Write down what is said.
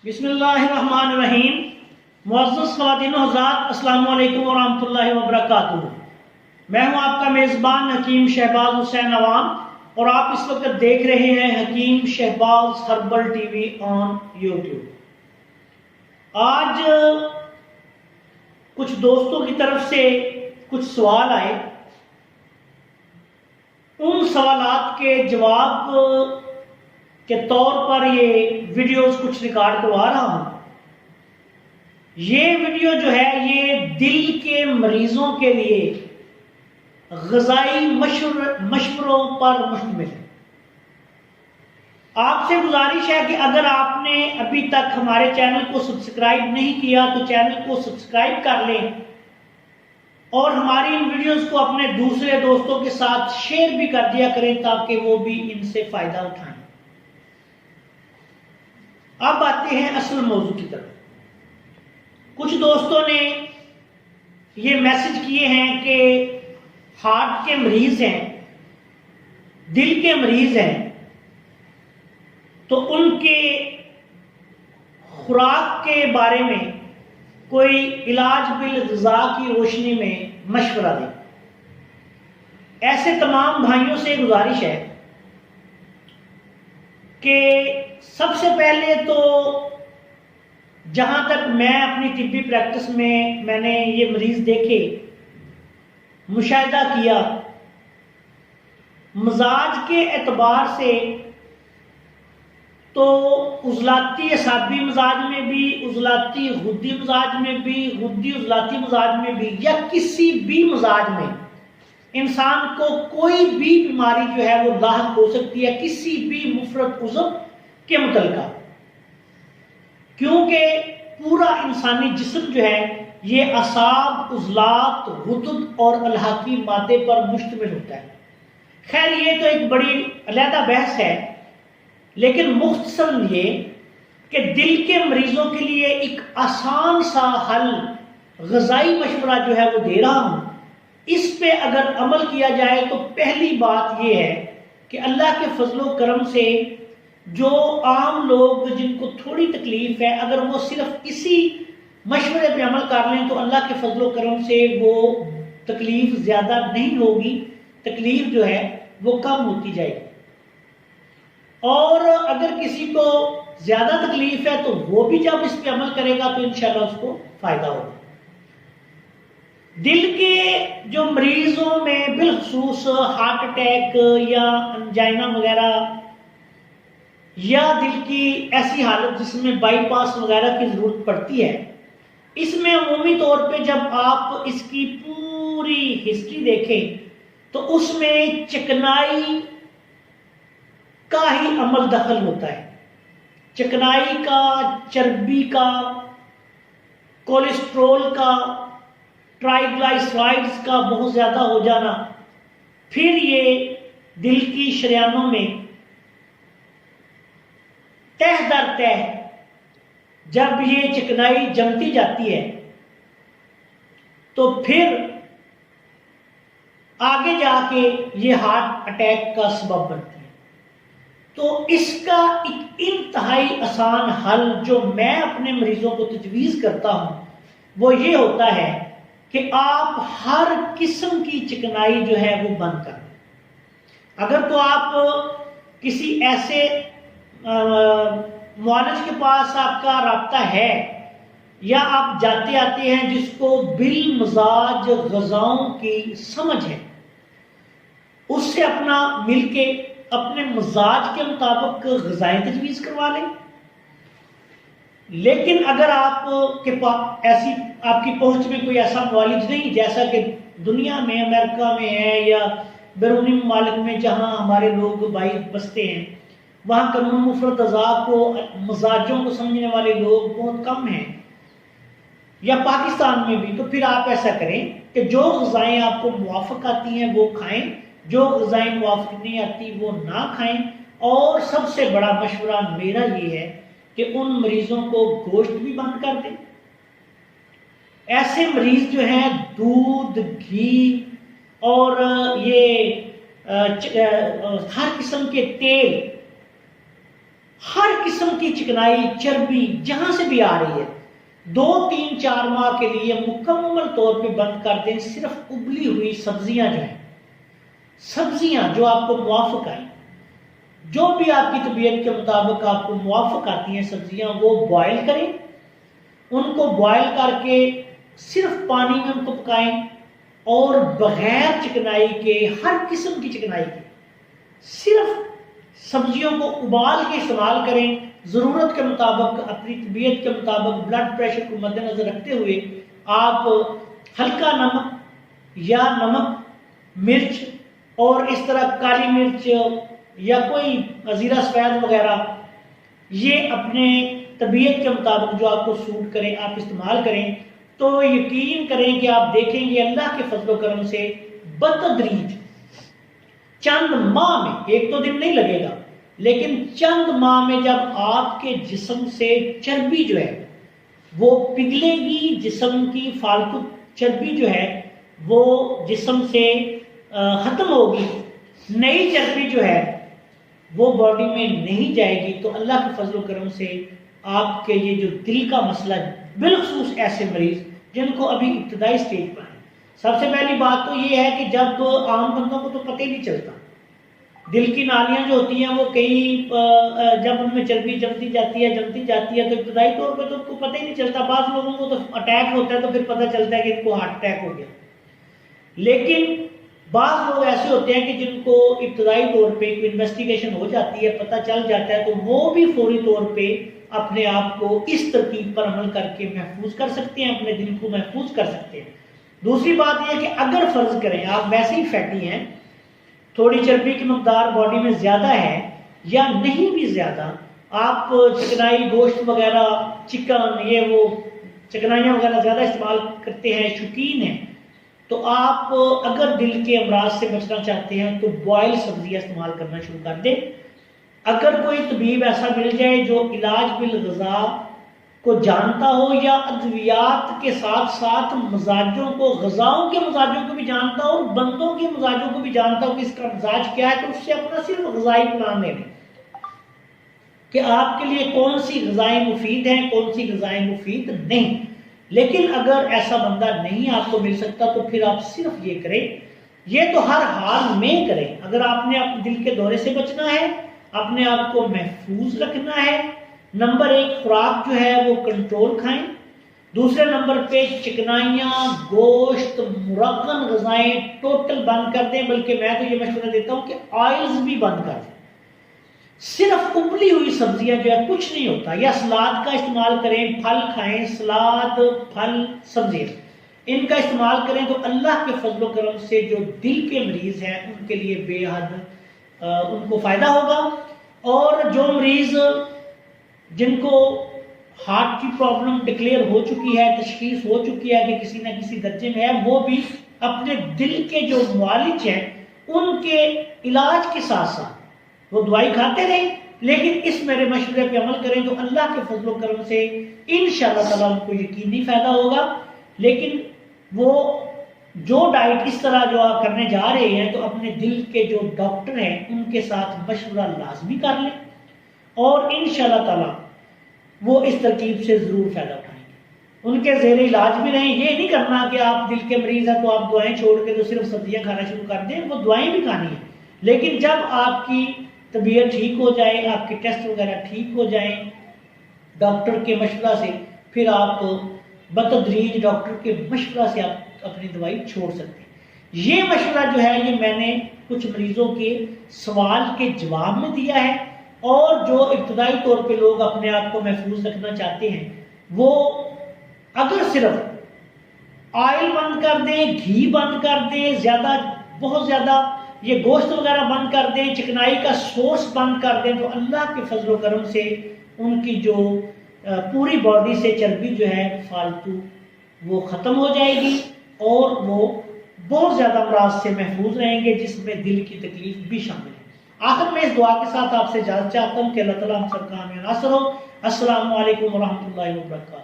بسم اللہ الرحمن الرحیم۔ معزز خواتین و حضرات، السلام علیکم ورحمۃ اللہ وبرکاتہ۔ میں ہوں آپ کا میزبان حکیم شہباز حسین عوام، اور آپ اس وقت دیکھ رہے ہیں Hakeem Shahbaz herbal TV on YouTube. آج کچھ دوستوں کی طرف سے کچھ سوال آئے، ان سوالات کے جواب کے طور پر یہ ویڈیوز کچھ ریکارڈ کروا رہا ہوں۔ یہ ویڈیو جو ہے یہ دل کے مریضوں کے لیے غذائی مشوروں پر مشتمل ہے۔ آپ سے گزارش ہے کہ اگر آپ نے ابھی تک ہمارے چینل کو سبسکرائب نہیں کیا تو چینل کو سبسکرائب کر لیں، اور ہماری ان ویڈیوز کو اپنے دوسرے دوستوں کے ساتھ شیئر بھی کر دیا کریں تاکہ وہ بھی ان سے فائدہ اٹھائیں۔ اب آتے ہیں اصل موضوع کی طرف۔ کچھ دوستوں نے یہ میسج کیے ہیں کہ ہارٹ کے مریض ہیں، دل کے مریض ہیں، تو ان کے خوراک کے بارے میں کوئی علاج بالغذا کی روشنی میں مشورہ دیں۔ ایسے تمام بھائیوں سے گزارش ہے کہ سب سے پہلے تو جہاں تک میں اپنی طبی پریکٹس میں نے یہ مریض دیکھے، مشاہدہ کیا، مزاج کے اعتبار سے تو عضلاتی اعصابی مزاج میں بھی، عضلاتی غدی مزاج میں بھی، غدی عضلاتی مزاج میں بھی، یا کسی بھی مزاج میں انسان کو کوئی بھی بیماری جو ہے وہ لاحق ہو سکتی ہے کسی بھی مفرد عضو کے متعلقہ، کیونکہ پورا انسانی جسم جو ہے یہ اعصاب، عضلات، غدد اور الحاقی مادے پر مشتمل ہوتا ہے۔ خیر یہ تو ایک بڑی علیحدہ بحث ہے، لیکن مختصر یہ کہ دل کے مریضوں کے لیے ایک آسان سا حل غذائی مشورہ جو ہے وہ دے رہا ہوں۔ اس پہ اگر عمل کیا جائے تو پہلی بات یہ ہے کہ اللہ کے فضل و کرم سے جو عام لوگ جن کو تھوڑی تکلیف ہے، اگر وہ صرف اسی مشورے پہ عمل کر لیں تو اللہ کے فضل و کرم سے وہ تکلیف زیادہ نہیں ہوگی، تکلیف جو ہے وہ کم ہوتی جائے گی۔ اور اگر کسی کو زیادہ تکلیف ہے تو وہ بھی جب اس پہ عمل کرے گا تو انشاءاللہ اس کو فائدہ ہوگا۔ دل کے جو مریضوں میں بالخصوص ہارٹ اٹیک یا انجائنا وغیرہ، یا دل کی ایسی حالت جس میں بائی پاس وغیرہ کی ضرورت پڑتی ہے، اس میں عمومی طور پہ جب آپ اس کی پوری ہسٹری دیکھیں تو اس میں چکنائی کا ہی عمل دخل ہوتا ہے۔ چکنائی کا، چربی کا، کولیسٹرول کا، ٹرائیگلائسرائڈز کا بہت زیادہ ہو جانا، پھر یہ دل کی شریانوں میں تہ در تہ جب یہ چکنائی جمتی جاتی ہے تو پھر آگے جا کے یہ ہارٹ اٹیک کا سبب بنتی ہے۔ تو اس کا ایک انتہائی آسان حل جو میں اپنے مریضوں کو تجویز کرتا ہوں وہ یہ ہوتا ہے کہ آپ ہر قسم کی چکنائی جو ہے وہ بند کر دیں۔ اگر تو آپ کسی ایسے معالج کے پاس آپ کا رابطہ ہے یا آپ جاتے آتے ہیں جس کو بالمزاج غذاؤں کی سمجھ ہے، اس سے اپنا مل کے اپنے مزاج کے مطابق غذائیں تجویز کروا لیں۔ لیکن اگر آپ کے پاس ایسی آپ کی پہنچ میں کوئی ایسا معالج نہیں جیسا کہ دنیا میں امریکہ میں ہے یا بیرونی ممالک میں جہاں ہمارے لوگ بھائی بستے ہیں، وہاں قانون مفرد اعضاء کو، مزاجوں کو سمجھنے والے لوگ بہت کم ہیں، یا پاکستان میں بھی، تو پھر آپ ایسا کریں کہ جو غذائیں آپ کو موافق آتی ہیں وہ کھائیں، جو غذائیں موافق نہیں آتی وہ نہ کھائیں۔ اور سب سے بڑا مشورہ میرا یہ ہے کہ ان مریضوں کو گوشت بھی بند کر دیں۔ ایسے مریض جو ہیں دودھ، گھی اور یہ ہر قسم کے تیل، ہر قسم کی چکنائی چربی جہاں سے بھی آ رہی ہے 2 3 4 ماہ کے لیے مکمل طور پہ بند کر دیں. صرف ابلی ہوئی سبزیاں جو ہیں، سبزیاں جو آپ کو موافق آئیں، جو بھی آپ کی طبیعت کے مطابق آپ کو موافق آتی ہیں سبزیاں، وہ بوائل کریں. ان کو بوائل کر کے صرف پانی میں ان کو پکائیں اور بغیر چکنائی کے، ہر قسم کی چکنائی کے، صرف سبزیوں کو ابال کے استعمال کریں. ضرورت کے مطابق، اپنی طبیعت کے مطابق، بلڈ پریشر کو مد نظر رکھتے ہوئے آپ ہلکا نمک یا نمک مرچ اور اس طرح کالی مرچ یا کوئی زیرہ سفید وغیرہ، یہ اپنے طبیعت کے مطابق جو آپ کو سوٹ کریں آپ استعمال کریں. تو یقین کریں کہ آپ دیکھیں گے اللہ کے فضل و کرم سے بتدریج چند ماہ میں، 1 2 دن نہیں لگے گا، لیکن چند ماہ میں جب آپ کے جسم سے چربی جو ہے وہ پگھلے گی، جسم کی فالتو چربی جو ہے وہ جسم سے ختم ہوگی، نئی چربی جو ہے وہ باڈی میں نہیں جائے گی. تو اللہ کے فضل و کرم سے آپ کے یہ جو دل کا مسئلہ ہے، بالخصوص ایسے مریض جن کو ابھی ابتدائی سٹیج پر ہے، سب سے پہلی بات تو یہ ہے کہ جب عام بندوں کو تو پتہ ہی نہیں چلتا، دل کی نالیاں جو ہوتی ہیں وہ کئی جب ان میں چربی جمتی جاتی ہے تو ابتدائی طور پہ تو ان کو پتہ ہی نہیں چلتا. بعض لوگوں کو تو اٹیک ہوتا ہے تو پھر پتہ چلتا ہے کہ ان کو ہارٹ اٹیک ہو گیا. لیکن بعض لوگ ایسے ہوتے ہیں کہ جن کو ابتدائی طور پہ کوئی انویسٹیگیشن ہو جاتی ہے، پتہ چل جاتا ہے، تو وہ بھی فوری طور پہ اپنے آپ کو اس ترکیب پر عمل کر کے محفوظ کر سکتے ہیں، اپنے دل کو محفوظ کر سکتے ہیں. دوسری بات یہ ہے کہ اگر فرض کریں آپ ویسے ہی فیٹی ہیں، تھوڑی چربی کی مقدار باڈی میں زیادہ ہے یا نہیں بھی زیادہ، آپ چکنائی گوشت وغیرہ، چکن، یہ وہ چکنائیاں وغیرہ زیادہ استعمال کرتے ہیں، شوقین ہیں، تو آپ اگر دل کے امراض سے بچنا چاہتے ہیں تو بوائل سبزیاں استعمال کرنا شروع کر دیں. اگر کوئی طبیب ایسا مل جائے جو علاج بالغذا کو جانتا ہو یا ادویات کے ساتھ ساتھ مزاجوں کو، غذاؤں کے مزاجوں کو بھی جانتا ہو اور بندوں کے مزاجوں کو بھی جانتا ہو کہ اس کا مزاج کیا ہے، تو اس سے اپنا صرف غذائی پلان لے لیں کہ آپ کے لیے کون سی غذائیں مفید ہیں، کون سی غذائیں مفید نہیں. لیکن اگر ایسا بندہ نہیں آپ کو مل سکتا تو پھر آپ صرف یہ کریں، یہ تو ہر حال میں کریں. اگر آپ نے اپنے دل کے دورے سے بچنا ہے، اپنے آپ کو محفوظ رکھنا ہے، نمبر 1 خوراک جو ہے وہ کنٹرول کھائیں. دوسرے نمبر پہ چکنائیاں، گوشت، مرغن غذائیں ٹوٹل بند کر دیں. بلکہ میں تو یہ مشورہ دیتا ہوں کہ آئلز بھی بند کر دیں. صرف ابلی ہوئی سبزیاں جو ہے، کچھ نہیں ہوتا، یا سلاد کا استعمال کریں، پھل کھائیں، سلاد، پھل، سبزیاں ان کا استعمال کریں. تو اللہ کے فضل و کرم سے جو دل کے مریض ہیں ان کے لیے بے حد ان کو فائدہ ہوگا. اور جو مریض جن کو ہارٹ کی پرابلم ڈکلیئر ہو چکی ہے، تشخیص ہو چکی ہے کہ کسی نہ کسی درجے میں ہے، وہ بھی اپنے دل کے جو معالج ہیں ان کے علاج کے ساتھ ساتھ وہ دوائی کھاتے رہیں، لیکن اس میرے مشورے پہ عمل کریں تو اللہ کے فضل و کرم سے انشاءاللہ تعالیٰ ان کو یقینی فائدہ ہوگا. لیکن وہ جو ڈائٹ اس طرح جو آپ کرنے جا رہے ہیں تو اپنے دل کے جو ڈاکٹر ہیں ان کے ساتھ مشورہ لازمی کر لیں اور انشاءاللہ تعالیٰ وہ اس ترکیب سے ضرور فائدہ اٹھائیں گے. ان کے زیر علاج بھی رہیں. یہ نہیں کرنا کہ آپ دل کے مریض ہیں تو آپ دعائیں چھوڑ کے تو صرف سبزیاں کھانا شروع کر دیں. وہ دعائیں بھی کھانی ہیں، لیکن جب آپ کی طبیعت ٹھیک ہو جائے، آپ کے ٹیسٹ وغیرہ ٹھیک ہو جائیں ڈاکٹر کے مشورہ سے، پھر آپ بتدریج ڈاکٹر کے مشورہ سے آپ اپنی دوائی چھوڑ سکتے ہیں. یہ مشورہ جو ہے یہ میں نے کچھ مریضوں کے سوال کے جواب میں دیا ہے، اور جو ابتدائی طور پہ لوگ اپنے آپ کو محفوظ رکھنا چاہتے ہیں وہ اگر صرف آئل بند کر دیں، گھی بند کر دیں، بہت زیادہ یہ گوشت وغیرہ بند کر دیں، چکنائی کا سورس بند کر دیں، تو اللہ کے فضل و کرم سے ان کی جو پوری باڈی سے چربی جو ہے فالتو وہ ختم ہو جائے گی اور وہ بہت زیادہ امراض سے محفوظ رہیں گے، جس میں دل کی تکلیف بھی شامل ہے. آخر میں اس دعا کے ساتھ آپ سے اجازت چاہتا ہوں کہ اللہ تعالیٰ ہم سب کا حامی و ناصر ہو. السلام علیکم ورحمۃ اللہ وبرکاتہ.